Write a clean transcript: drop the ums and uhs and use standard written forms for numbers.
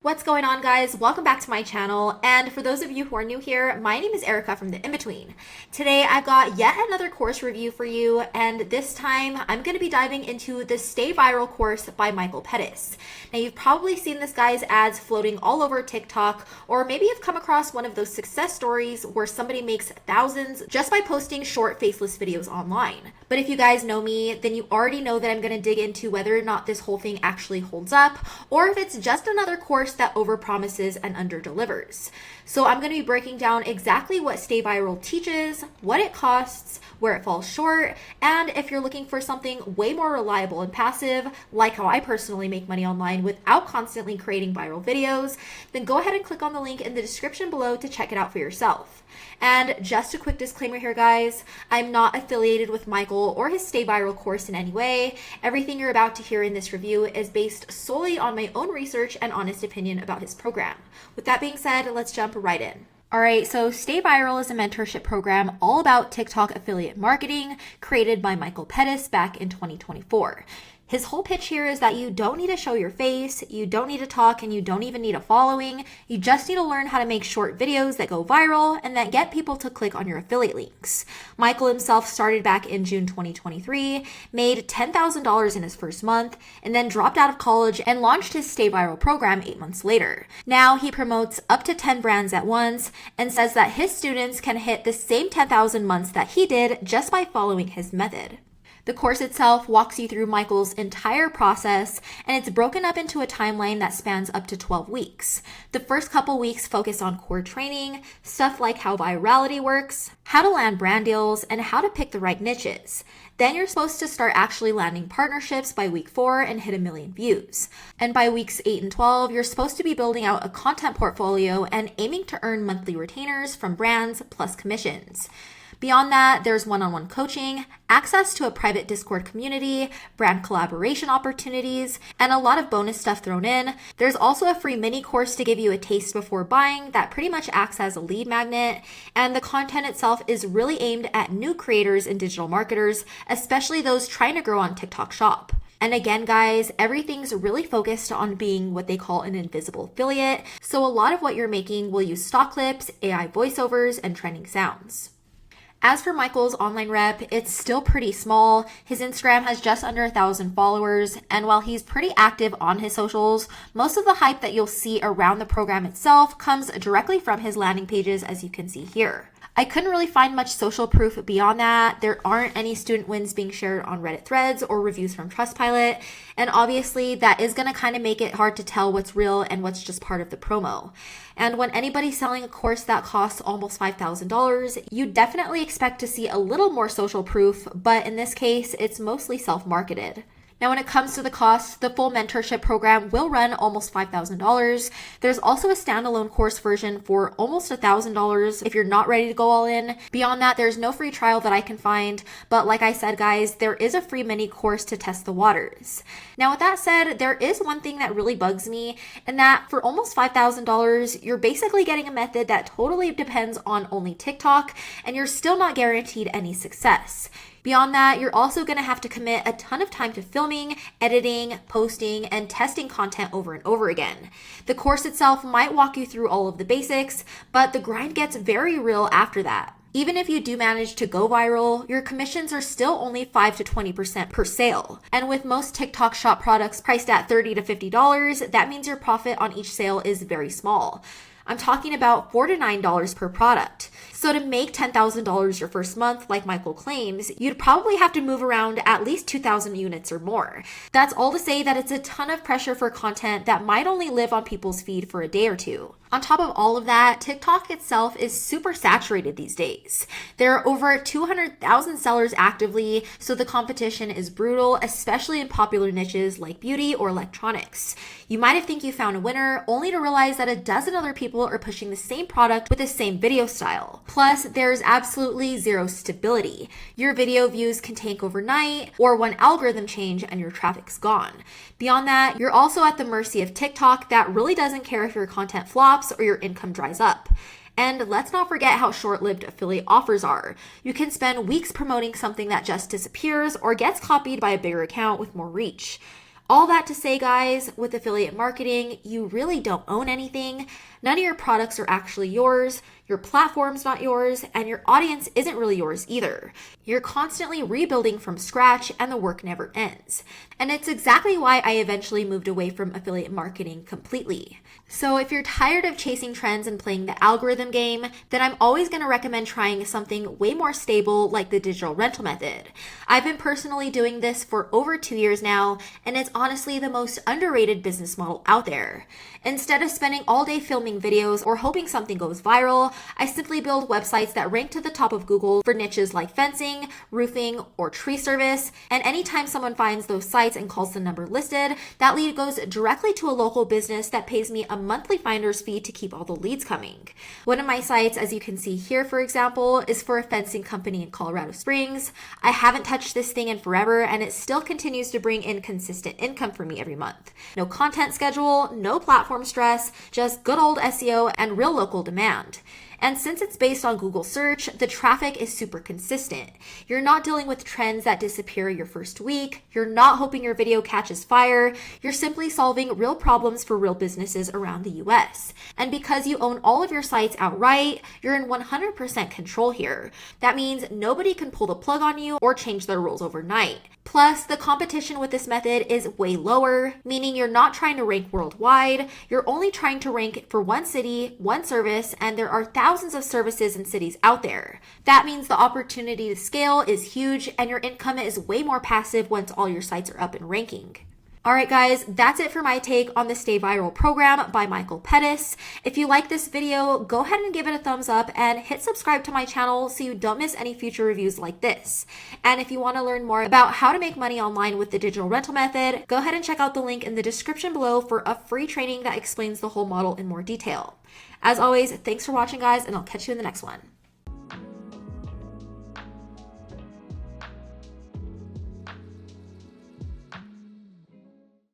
What's going on, guys? Welcome back to my channel. And for those of you who are new here, my name is Erica from The In-Between. Today, I've got yet another course review for you. And this time, I'm going to be diving into the Stay Viral course by Michael Pedace. Now, you've probably seen this guy's ads floating all over TikTok, or maybe you've come across one of those success stories where somebody makes thousands just by posting short faceless videos online. But if you guys know me, then you already know that I'm going to dig into whether or not this whole thing actually holds up, or if it's just another course that overpromises and underdelivers. So I'm going to be breaking down exactly what Stay Viral teaches, what it costs, where it falls short, and if you're looking for something way more reliable and passive, like how I personally make money online without constantly creating viral videos, then go ahead and click on the link in the description below to check it out for yourself. And just a quick disclaimer here, guys, I'm not affiliated with Michael or his Stay Viral course in any way. Everything you're about to hear in this review is based solely on my own research and honest opinion about his program. With that being said, let's jump right in. All right, so Stay Viral is a mentorship program all about TikTok affiliate marketing created by Michael Pedace back in 2024. His whole pitch here is that you don't need to show your face, you don't need to talk, and you don't even need a following. You just need to learn how to make short videos that go viral and that get people to click on your affiliate links. Michael himself started back in June 2023, made $10,000 in his first month, and then dropped out of college and launched his Stay Viral program 8 months later. Now he promotes up to 10 brands at once and says that his students can hit the same 10,000 months that he did just by following his method. The course itself walks you through Michael's entire process, and it's broken up into a timeline that spans up to 12 weeks. The first couple weeks focus on core training, stuff like how virality works, how to land brand deals, and how to pick the right niches. Then you're supposed to start actually landing partnerships by week 4 and hit 1 million views. And by weeks 8 and 12, you're supposed to be building out a content portfolio and aiming to earn monthly retainers from brands plus commissions. Beyond that, there's one-on-one coaching, access to a private Discord community, brand collaboration opportunities, and a lot of bonus stuff thrown in. There's also a free mini course to give you a taste before buying that pretty much acts as a lead magnet, and the content itself is really aimed at new creators and digital marketers, especially those trying to grow on TikTok Shop. And again, guys, everything's really focused on being what they call an invisible affiliate, so a lot of what you're making will use stock clips, AI voiceovers, and trending sounds. As for Michael's online rep, it's still pretty small. His Instagram has just under 1,000 followers, and while he's pretty active on his socials, most of the hype that you'll see around the program itself comes directly from his landing pages, as you can see here. I couldn't really find much social proof beyond that. There aren't any student wins being shared on Reddit threads or reviews from Trustpilot, and obviously that is going to kind of make it hard to tell what's real and what's just part of the promo. And when anybody's selling a course that costs almost $5,000, you definitely expect to see a little more social proof, but in this case, it's mostly self-marketed. Now, when it comes to the cost, the full mentorship program will run almost $5,000. There's also a standalone course version for almost $1,000 if you're not ready to go all in. Beyond that, there's no free trial that I can find, but like I said, guys, there is a free mini course to test the waters. Now, with that said, there is one thing that really bugs me, and that for almost $5,000, you're basically getting a method that totally depends on only TikTok, and you're still not guaranteed any success. Beyond that, you're also going to have to commit a ton of time to filming, editing, posting, and testing content over and over again. The course itself might walk you through all of the basics, but the grind gets very real after that. Even if you do manage to go viral, your commissions are still only 5 to 20% per sale. And with most TikTok Shop products priced at $30 to $50, that means your profit on each sale is very small. I'm talking about $4 to $9 per product. So to make $10,000 your first month, like Michael claims, you'd probably have to move around at least 2,000 units or more. That's all to say that it's a ton of pressure for content that might only live on people's feed for a day or two. On top of all of that, TikTok itself is super saturated these days. There are over 200,000 sellers actively, so the competition is brutal, especially in popular niches like beauty or electronics. You might have think you found a winner, only to realize that a dozen other people are pushing the same product with the same video style. Plus, there's absolutely zero stability. Your video views can tank overnight, or one algorithm change and your traffic's gone. Beyond that, you're also at the mercy of TikTok that really doesn't care if your content flops or your income dries up. And let's not forget how short-lived affiliate offers are. You can spend weeks promoting something that just disappears or gets copied by a bigger account with more reach. All that to say, guys, with affiliate marketing, you really don't own anything. None of your products are actually yours, your platform's not yours, and your audience isn't really yours either. You're constantly rebuilding from scratch and the work never ends. And it's exactly why I eventually moved away from affiliate marketing completely. So if you're tired of chasing trends and playing the algorithm game, then I'm always going to recommend trying something way more stable like the digital rental method. I've been personally doing this for over 2 years now, and it's honestly the most underrated business model out there. Instead of spending all day filming videos or hoping something goes viral, I simply build websites that rank to the top of Google for niches like fencing, roofing, or tree service. And anytime someone finds those sites and calls the number listed, that lead goes directly to a local business that pays me a monthly finder's fee to keep all the leads coming. One of my sites, as you can see here, for example, is for a fencing company in Colorado Springs. I haven't touched this thing in forever, and it still continues to bring in consistent income for me every month. No content schedule, no platform stress, just good old SEO and real local demand. And since it's based on Google search, the traffic is super consistent. You're not dealing with trends that disappear your first week. You're not hoping your video catches fire. You're simply solving real problems for real businesses around the US. And because you own all of your sites outright, you're in 100% control here. That means nobody can pull the plug on you or change their rules overnight. Plus, the competition with this method is way lower, meaning you're not trying to rank worldwide. You're only trying to rank for one city, one service, and there are thousands of services and cities out there. That means the opportunity to scale is huge and your income is way more passive once all your sites are up and ranking. Alright guys, that's it for my take on the Stay Viral program by Michael Pedace. If you like this video, go ahead and give it a thumbs up and hit subscribe to my channel so you don't miss any future reviews like this. And if you want to learn more about how to make money online with the digital rental method, go ahead and check out the link in the description below for a free training that explains the whole model in more detail. As always, thanks for watching guys, and I'll catch you in the next one.